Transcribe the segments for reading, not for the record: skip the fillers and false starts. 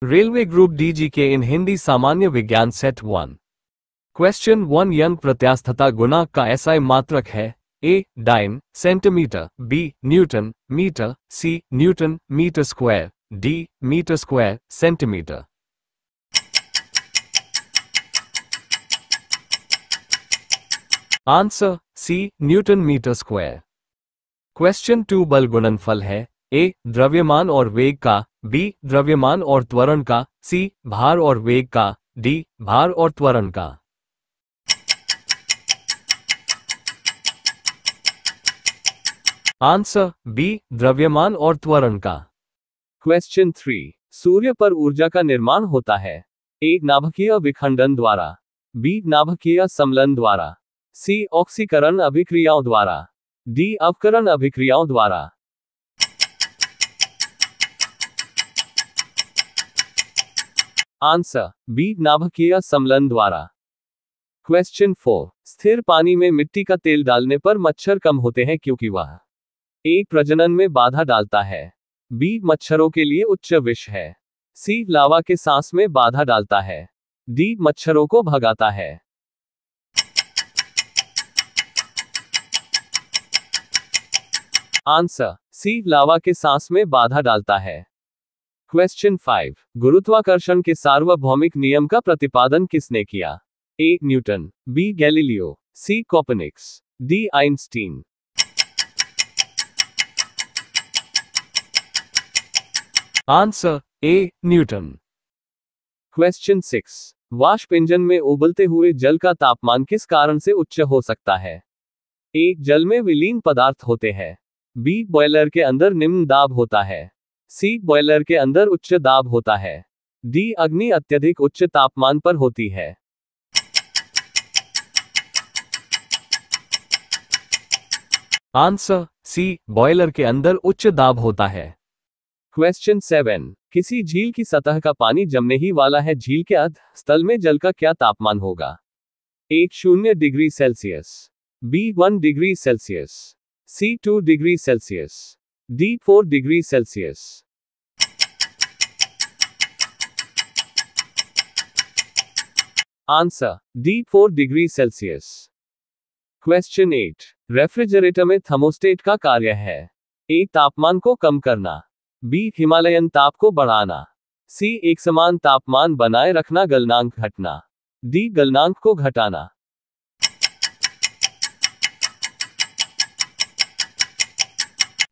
Railway group डीजीके इन हिंदी सामान्य विज्ञान set 1। Question 1 young प्रत्यास्थता गुणांक का एसआई मात्रक है A dyne centimetre, B newton metre, C newton metre square, D metre square centimetre. Answer C newton metre square. Question 2 बल गुणनफल है ए द्रव्यमान और वेग का, बी द्रव्यमान और त्वरण का, सी भार और वेग का, डी भार और त्वरण का। आंसर बी द्रव्यमान और त्वरण का। क्वेश्चन 3 सूर्य पर ऊर्जा का निर्माण होता है ए नाभिकीय विखंडन द्वारा, बी नाभिकीय सम्लन द्वारा, सी ऑक्सीकरण अभिक्रियाओं द्वारा, डी अवकरण अभिक्रियाओं द्वारा। आंसर बी नाभिकीय सम्लन द्वारा। क्वेश्चन 4 स्थिर पानी में मिट्टी का तेल डालने पर मच्छर कम होते हैं क्योंकि वह ए प्रजनन में बाधा डालता है, बी मच्छरों के लिए उच्च विष है, सी लावा के सांस में बाधा डालता है, डी मच्छरों को भगाता है। आंसर सी लावा के सांस में बाधा डालता है। क्वेश्चन 5 गुरुत्वाकर्षण के सार्वभौमिक नियम का प्रतिपादन किसने किया A Newton, B Galileo, C Copernicus, D Einstein. Answer A Newton. Question 6 वाष्प इंजन में उबलते हुए जल का तापमान किस कारण से उच्च हो सकता है ए जल में विलीन पदार्थ होते हैं, बी बॉयलर के अंदर निम्न दाब होता है, सी बॉयलर के अंदर उच्च दाब होता है, डी अग्नि अत्यधिक उच्च तापमान पर होती है। आंसर सी बॉयलर के अंदर उच्च दाब होता है। क्वेश्चन 7 किसी झील की सतह का पानी जमने ही वाला है, झील के अध स्थल में जल का क्या तापमान होगा A 0 degree Celsius, B 1 degree Celsius, C 2 degree Celsius, D 4 degree Celsius. Answer D 4 degree Celsius. Question 8 refrigerator में थर्मोस्टेट का कार्य है ए तापमान को कम करना, बी हिमालयन ताप को बढ़ाना, सी एक समान तापमान बनाए रखना गलनांक घटना, डी गलनांक को घटाना।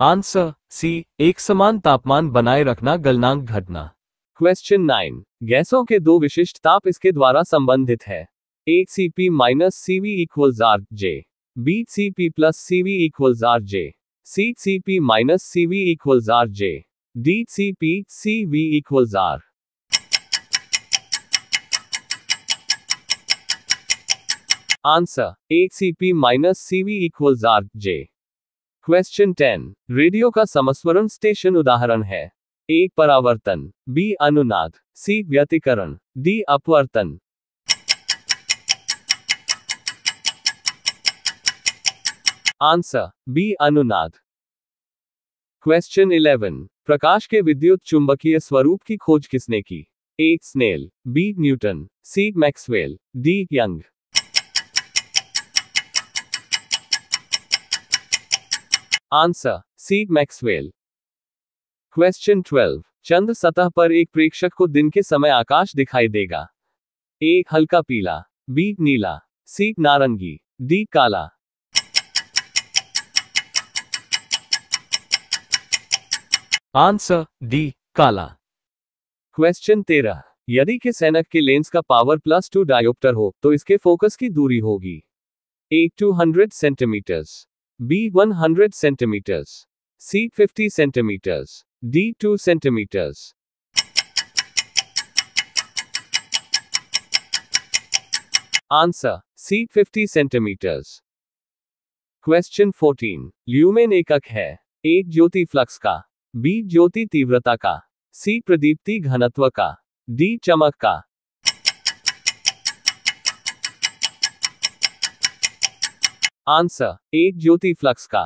आंसर सी एक समान तापमान बनाए रखना गलनांक घटना। क्वेश्चन 9 गैसों के दो विशिष्ट ताप इसके द्वारा संबंधित है A Cp minus Cv equals R J, B Cp plus Cv equals R J, C Cp minus Cv equals R J, D Cp Cv equals R. Answer A Cp minus Cv equals R J. Question 10 radio का समस्वरण station उदाहरण है ए परावर्तन, B अनुनाद, सी व्यतिकरण, D अपवर्तन। Answer B अनुनाद। Question 11 प्रकाश के विद्युत चुंबकीय स्वरूप की खोज किसने की A Snell, B Newton, C Maxwell, D Young. Answer C Maxwell. Question 12 चंद्र सतह पर एक प्रेक्षक को दिन के समय आकाश दिखाई देगा ए हल्का पीला, बी नीला, सी नारंगी, डी काला। आंसर डी काला। क्वेश्चन 13 यदि किस ऐनक के लेंस का पावर +2 डायोप्टर हो तो इसके फोकस की दूरी होगी A 200 centimetres, B 100 centimetres, C 50 centimetres, D 2 centimetres. Answer C 50 centimetres. Question 14 lumen एकक है ए ज्योति फ्लक्स का, बी ज्योति तीव्रता का, सी प्रदीप्ति घनत्व का, डी चमक का। आंसर ए ज्योति फ्लक्स का।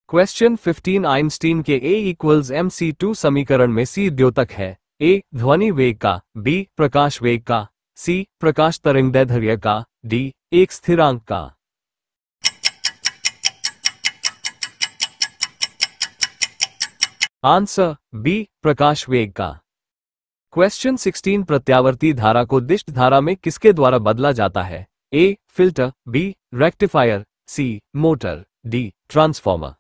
क्वेश्चन 15 आइंस्टीन के A = mc2 समीकरण में C द्योतक है ए ध्वनि वेग का, बी प्रकाश वेग का, सी प्रकाश तरंगदैर्घ्य का, डी एक स्थिरांक का। आंसर बी प्रकाश वेग का। क्वेश्चन 16 प्रत्यावर्ती धारा को दिष्ट धारा में किसके द्वारा बदला जाता है? A filter, B rectifier, C motor, D transformer.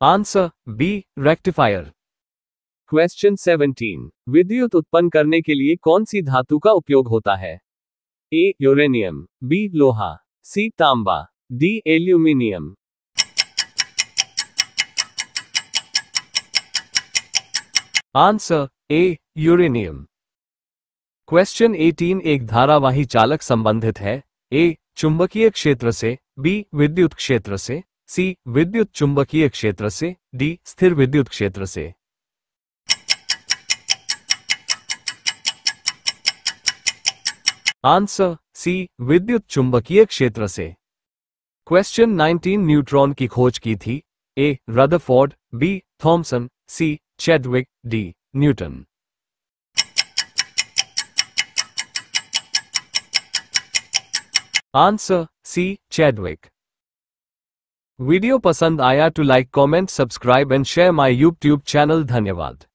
Answer B rectifier. Question 17 विद्युत उत्पन्न करने के लिए कौन सी धातु का उपयोग होता है? ए यूरेनियम, बी लोहा, सी तांबा, D aluminium. Answer A uranium. Question 18 एक धारावाही चालक संबंधित है? ए चुंबकीय क्षेत्र से, बी विद्युत क्षेत्र से, सी विद्युत चुंबकीय क्षेत्र से, डी स्थिर विद्युत क्षेत्र से। आंसर सी विद्युत चुंबकीय क्षेत्र से। क्वेश्चन 19 न्यूट्रॉन की खोज की थी? A Rutherford, B Thomson, C Chadwick, D Newton. Answer C Chadwick. Video पसंद आया तो like comment subscribe and share my YouTube channel. धन्यवाद।